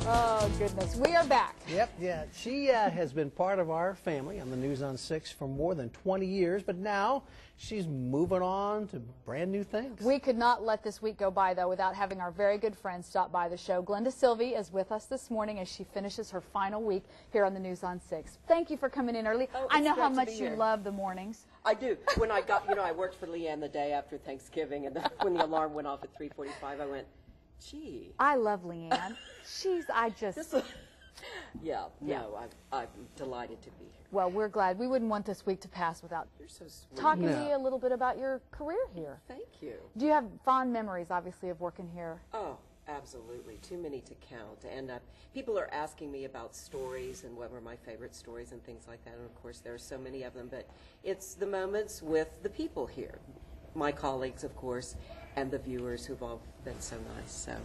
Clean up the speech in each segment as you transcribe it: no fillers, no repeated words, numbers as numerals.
Oh, goodness. We are back. Yep, yeah. She has been part of our family on the News on 6 for more than 20 years, but now she's moving on to brand new things. We could not let this week go by, though, without having our very good friend stop by the show. Glenda Sylvie is with us this morning as she finishes her final week here on the News on 6. Thank you for coming in early. Oh, I know how much you love the mornings. I do. When I got, I worked for Leanne the day after Thanksgiving, and when the alarm went off at 3:45, I went, gee. I love Leanne. Yeah, no, I'm delighted to be here. Well, we're glad. We wouldn't want this week to pass without You're so sweet. talking to you a little bit about your career here. Thank you. Do you have fond memories, obviously, of working here? Oh, absolutely. Too many to count. And people are asking me about stories and what were my favorite stories and things like that. And, of course, there are so many of them. But it's the moments with the people here, my colleagues, of course, and the viewers who've all been so nice. So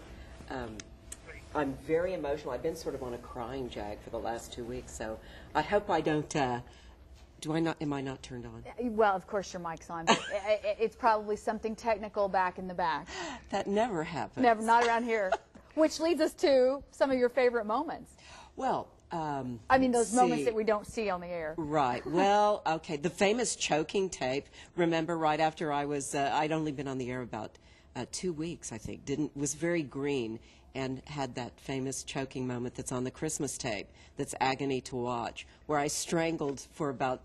I'm very emotional. I've been sort of on a crying jag for the last 2 weeks. So I hope I don't... am I not turned on? Well, of course your mic's on, but it's probably something technical back in the back. That never happens. Never, not around here. Which leads us to some of your favorite moments. Well, I mean, those moments that we don't see on the air. Right. Well, okay. The famous choking tape. Remember, right after I was, I'd only been on the air about 2 weeks, I think. Was very green and had that famous choking moment that's on the Christmas tape. That's agony to watch, where I strangled for about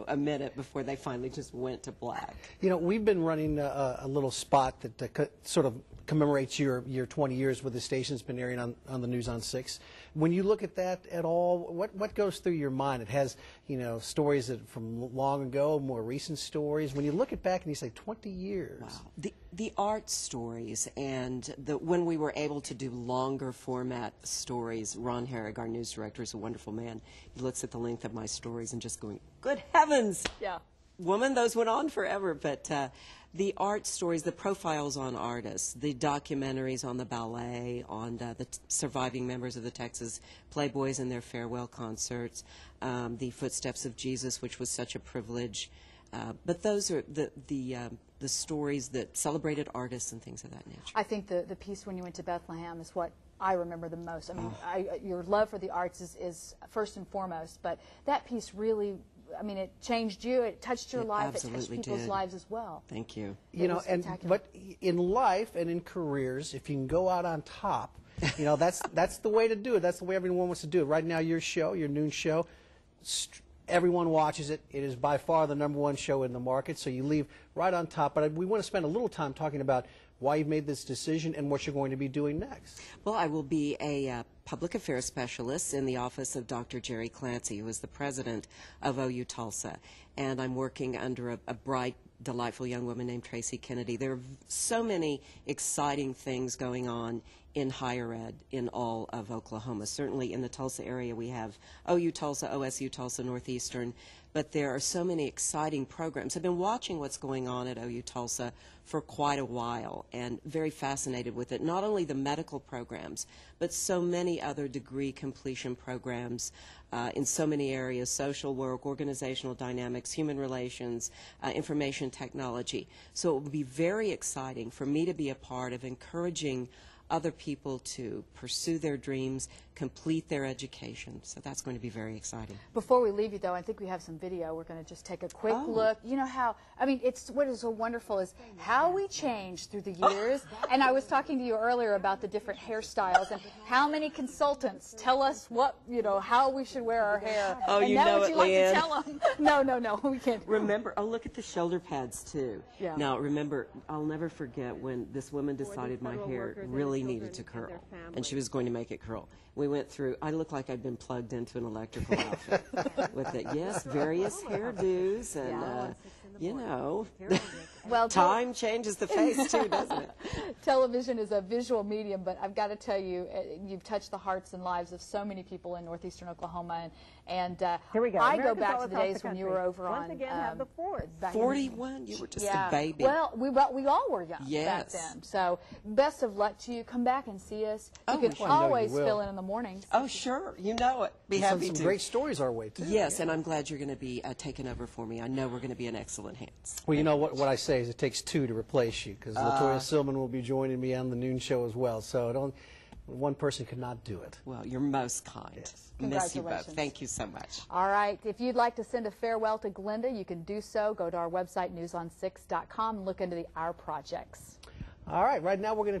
a minute before they finally just went to black. We've been running a little spot that sort of commemorates your 20 years with the station. It's been airing on the News on 6. When you look at that at all, what goes through your mind? It has stories from long ago, more recent stories. When you look at back and you say 20 years. Wow. The art stories and when we were able to do longer format stories. Ron Herrig, our news director, is a wonderful man. He looks at the length of my stories and just going, good heavens! Yeah. Woman, those went on forever. But the art stories, the profiles on artists, the documentaries on the ballet, on the surviving members of the Texas Playboys and their farewell concerts, the Footsteps of Jesus, which was such a privilege. But those are the stories that celebrated artists and things of that nature. I think the piece when you went to Bethlehem is what I remember the most. I mean, your love for the arts is first and foremost, but that piece really, I mean, it changed you, it touched your life, it touched people's lives as well. Thank you. But in life and in careers, if you can go out on top, that's the way to do it. That's the way everyone wants to do it. Right now, your show, your noon show, everyone watches it. It is by far the #1 show in the market, so you leave right on top. But we want to spend a little time talking about why you've made this decision and what you're going to be doing next. Well, I will be a public affairs specialist in the office of Dr. Jerry Clancy, who is the president of OU Tulsa. And I'm working under a bright, delightful young woman named Tracy Kennedy. There are so many exciting things going on in higher ed in all of Oklahoma. Certainly in the Tulsa area we have OU Tulsa, OSU Tulsa, Northeastern, but there are so many exciting programs. I've been watching what's going on at OU Tulsa for quite a while and very fascinated with it. Not only the medical programs, but so many other degree completion programs in so many areas: social work, organizational dynamics, human relations, information technology. So it will be very exciting for me to be a part of encouraging other people to pursue their dreams, complete their education. So that's going to be very exciting. Before we leave you, though, I think we have some video. We're going to just take a quick look. You know how, I mean, what is so wonderful is how we change through the years. And I was talking to you earlier about the different hairstyles and how many consultants tell us what, how we should wear our hair. Oh, and you now know would it, you like Leanne. to tell them? No, we can't. Remember, look at the shoulder pads, too. Yeah. Now, remember, I'll never forget when this woman decided my hair really needed to curl, and she was going to make it curl. We went through, I looked like I'd been plugged into an electrical outfit with it. Yes, various hairdos, and, Well, time changes the face, too, doesn't it? Television is a visual medium, but I've got to tell you, you've touched the hearts and lives of so many people in northeastern Oklahoma, and here we go. I go back to the days when you were over Once on. again, have the fourth. 41, you were just a baby. Well, we all were young back then. So best of luck to you. Come back and see us. You can always fill in the mornings. Oh, sure. You know it. Be happy to. Some great stories our way, too. Yes, and I'm glad you're going to be taking over for me. I know we're going to be in excellent hands. Well, you know what I say is it takes two to replace you, because Latoya Silman will be joining me on the noon show as well. So one person could not do it. Well, you're most kind. Yes. Miss you both. Congratulations. Thank you so much. All right. If you'd like to send a farewell to Glenda, you can do so. Go to our website, newson6.com, and look into the Our Projects. All right, right now we're going to